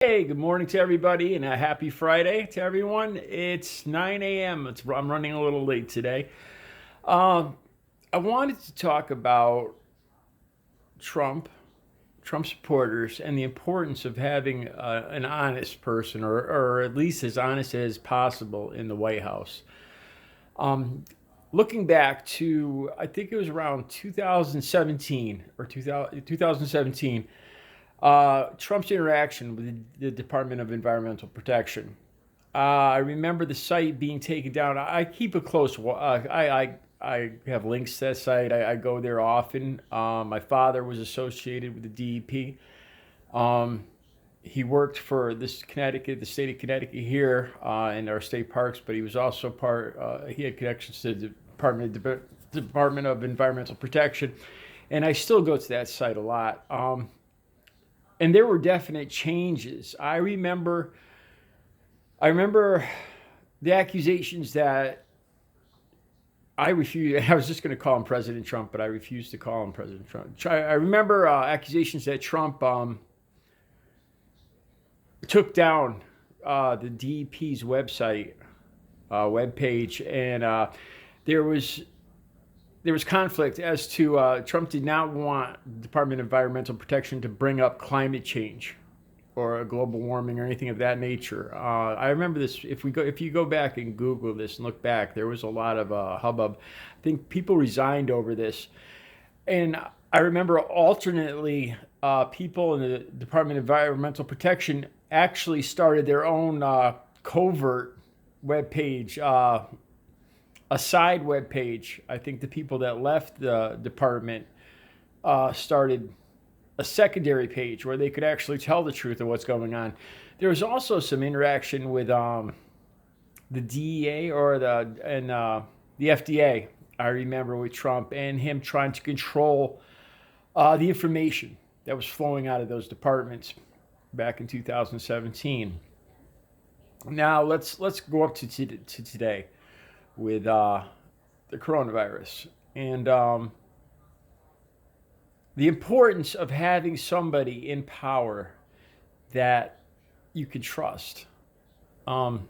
Hey, good morning to everybody and a happy Friday to everyone. It's 9 a.m. I'm running a little late today. Um, I wanted to talk about Trump, Trump supporters, and the importance of having an honest person, or at least as honest as possible, in the White House. Um, Looking back to, I think it was around 2017 or 2017, Trump's interaction with the Department of Environmental Protection. I remember the site being taken down. I keep a close. I have links to that site. I go there often. My father was associated with the DEP. Um, he worked for this Connecticut, the state of Connecticut here in our state parks, but he was also part. He had connections to the Department of Environmental Protection, and I still go to that site a lot. And there were definite changes. I remember the accusations that I refused. I was just going to call him President Trump, but I refused to call him President Trump. I remember accusations that Trump took down the DEP's website, webpage, and there was there was conflict as to Trump did not want the Department of Environmental Protection to bring up climate change or global warming or anything of that nature. I remember this. If you go back and Google this and look back, there was a lot of hubbub. I think people resigned over this, and I remember alternately people in the Department of Environmental Protection actually started their own covert web page. A side web page. I think the people that left the department started a secondary page where they could actually tell the truth of what's going on. There was also some interaction with the DEA the FDA. I remember with Trump and him trying to control the information that was flowing out of those departments back in 2017. Now let's go up to today with the coronavirus and the importance of having somebody in power that you can trust. Um,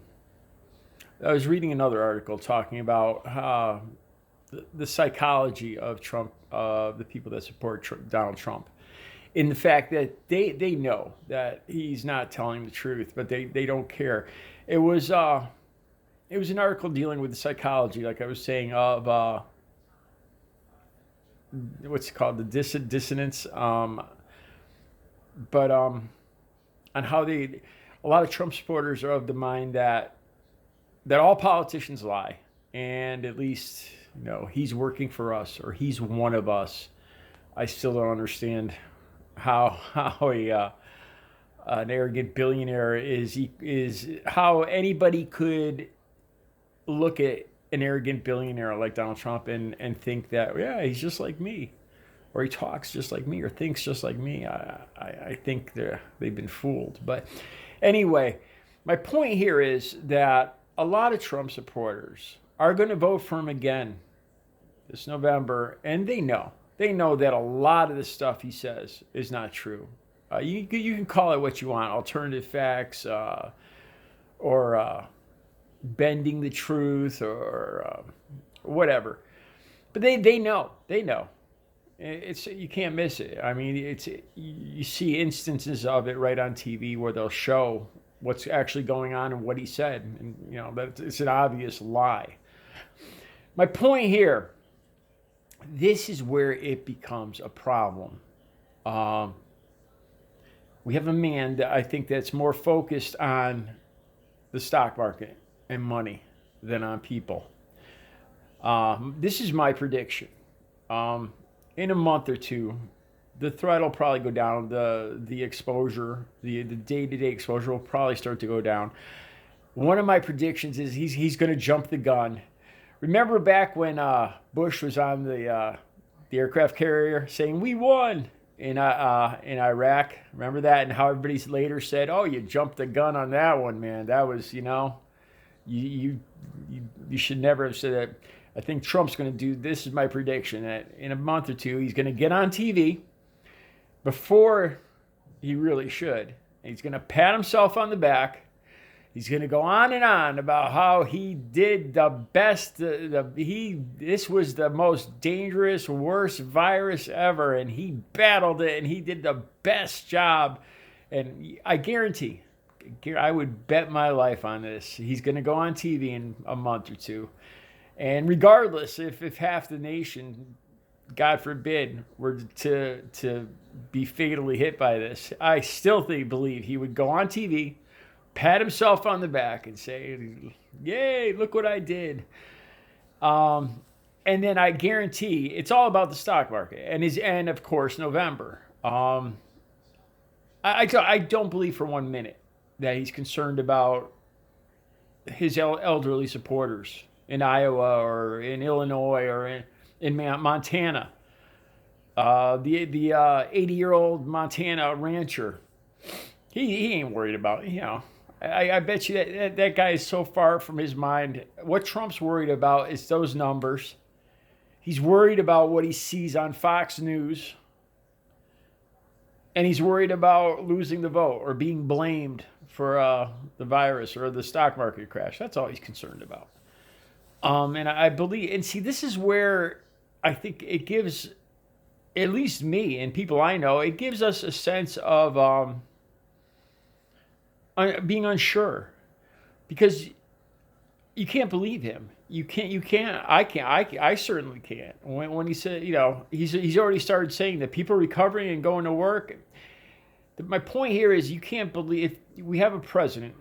I was reading another article talking about the psychology of Trump, the people that support Donald Trump, in the fact that they know that he's not telling the truth, but they don't care. It was it was an article dealing with the psychology, like I was saying, of what's it called, the dissonance, but on how a lot of Trump supporters are of the mind that all politicians lie, and at least he's working for us or he's one of us. I still don't understand how an arrogant billionaire is how anybody could look at an arrogant billionaire like Donald Trump and think that, yeah, he's just like me, or he talks just like me, or thinks just like me. I think they've been fooled. But anyway, my point here is that a lot of Trump supporters are going to vote for him again this November, and they know that a lot of the stuff he says is not true. You can call it what you want, alternative facts, or bending the truth, or whatever. But they know. It's, you can't miss it. I mean, you see instances of it right on TV where they'll show what's actually going on and what he said, and that it's an obvious lie. My point here, this is where it becomes a problem. We have a man that I think that's more focused on the stock market and money than on people. This is my prediction. In a month or two, the threat will probably go down. The exposure, the day-to-day exposure will probably start to go down. One of my predictions is he's going to jump the gun. Remember back when Bush was on the aircraft carrier saying we won in Iraq? Remember that, and how everybody later said, "Oh, you jumped the gun on that one, man. That was you should never have said that." I think Trump's going to do. This is my prediction that in a month or two he's going to get on TV before he really should, He's going to pat himself on the back. He's going to go on and on about how he did the best. This was the most dangerous, worst virus ever, and he battled it, and he did the best job. And I guarantee, I would bet my life on this. He's going to go on TV in a month or two. And regardless, if half the nation, God forbid, were to be fatally hit by this, I still believe he would go on TV, pat himself on the back and say, yay, look what I did. And then I guarantee it's all about the stock market and of course, November. I don't believe for 1 minute that he's concerned about his elderly supporters in Iowa or in Illinois or in Montana. The 80-year-old Montana rancher, he ain't worried about, I bet you that guy is so far from his mind. What Trump's worried about is those numbers. He's worried about what he sees on Fox News. And he's worried about losing the vote or being blamed for the virus or the stock market crash. That's all he's concerned about. And I believe, and see, this is where I think it gives, at least me and people I know, it gives us a sense of being unsure, because you can't believe him. I certainly can't. When he said, he's already started saying that people are recovering and going to work. My point here is you can't believe, if we have a president,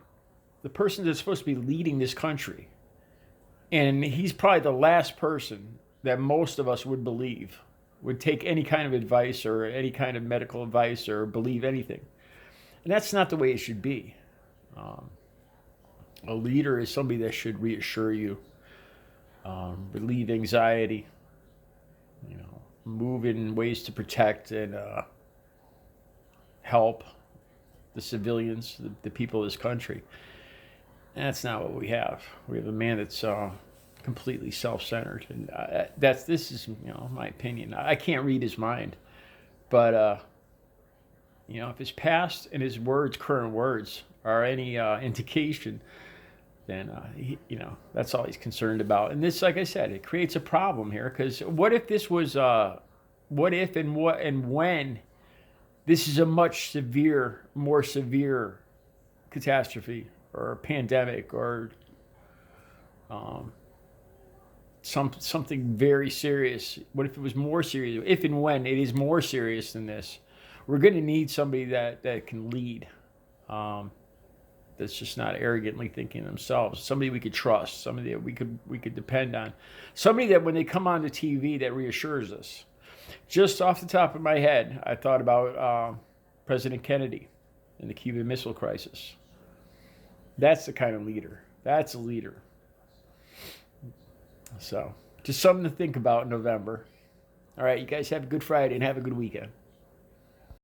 the person that's supposed to be leading this country, and he's probably the last person that most of us would believe would take any kind of advice or any kind of medical advice or believe anything. And that's not the way it should be. A leader is somebody that should reassure you, relieve anxiety, move in ways to protect and help the civilians, the people of this country. And that's not what we have. We have a man that's completely self-centered, and this is my opinion. I can't read his mind, but if his past and his current words, are any indication, then that's all he's concerned about. And this, like I said, it creates a problem here, because what if this was what if and what and when this is a much more severe catastrophe or pandemic or something very serious? What if it was more serious? If and when it is more serious than this, we're going to need somebody that can lead. That's just not arrogantly thinking themselves. Somebody we could trust. Somebody that we could depend on. Somebody that when they come on the TV that reassures us. Just off the top of my head, I thought about President Kennedy and the Cuban Missile Crisis. That's the kind of leader. That's a leader. So, just something to think about in November. All right, you guys have a good Friday and have a good weekend.